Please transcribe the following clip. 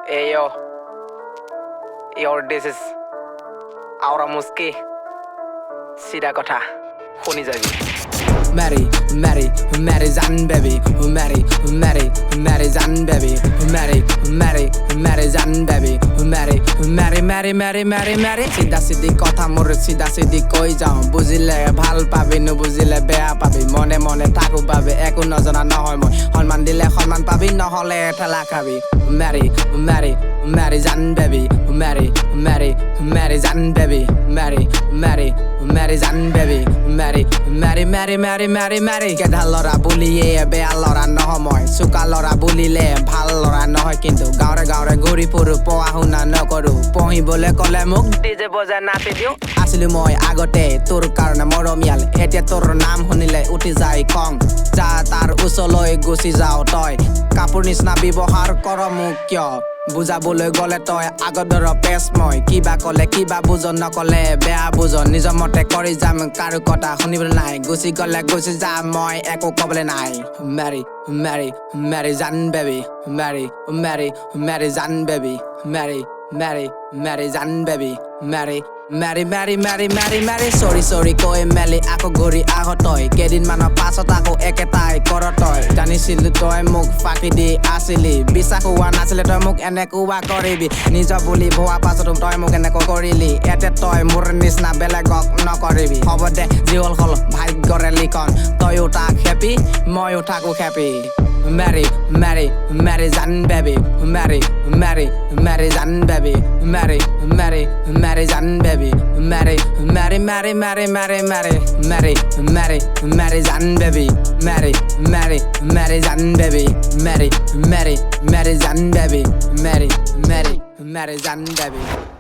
Hey yo, this is Aura Muski. Sida kotha, shuni jabi. Mary, Zan baby. Mary, Zan baby. Mary, Zan baby. Mary. Sida sidi kotha mor sida sidi koi jao. Bujile bhal pabi nu bujile beya pabi. Mone thaku babe eko nojana nohoy moi. Honman dile honman pabi nohole thela khabi. Mary, Zan baby. Mary, Zan baby. Mary, Zan baby. Mary. Gedha lora buliye beya lora nohoy moi. Suka lora bulile bhal lora nohoy kintu gaure guri puru poa huna nokoru. Pohi bole kole muk DJ boja nachi diu. Asili moi agote tur karone moromial. Etia tor naam hunile uti jai kong. Ja tar usoloi gusi jao toy. Kapur nisna bibohar koro mukyo. বুজা বলে গলে তই আগদৰ পেছ মই কিবা কলে কিবা বুজন নকলে বেয়া বুজন নিজ মতে কৰি যাম কাৰো কথা শুনিবলৈ নাই গুছি গলে গুছি যাম মই একো কবলে নাই Mary Zan baby Mary Zan baby Mary Zan baby Mary sorry কই মেলি আকৌ ঘূৰি আহ তই কেদিন মানৰ পাছত আকৌ একেটাই কৰ তই জানিছিলি তই মোক ফাকি দি আছিলি বিশ্বাস হোৱা নাছিলে তই মোক এনে কোৱা কৰিবি নিজ বুলি ভোৱা পাছত তই মোক এনে কৰিলি এতে তই মোৰ নিচিনা বেলেগক নকৰিবি হ'ব দে জীৱল হল ভাগ্যৰে লিখন তইও তাক হেপি মইও থাকো happy Mary Zan baby Mary Zan baby Mary Zan baby Mary Zan baby Mary Zan baby Mary Zan baby Mary Zan baby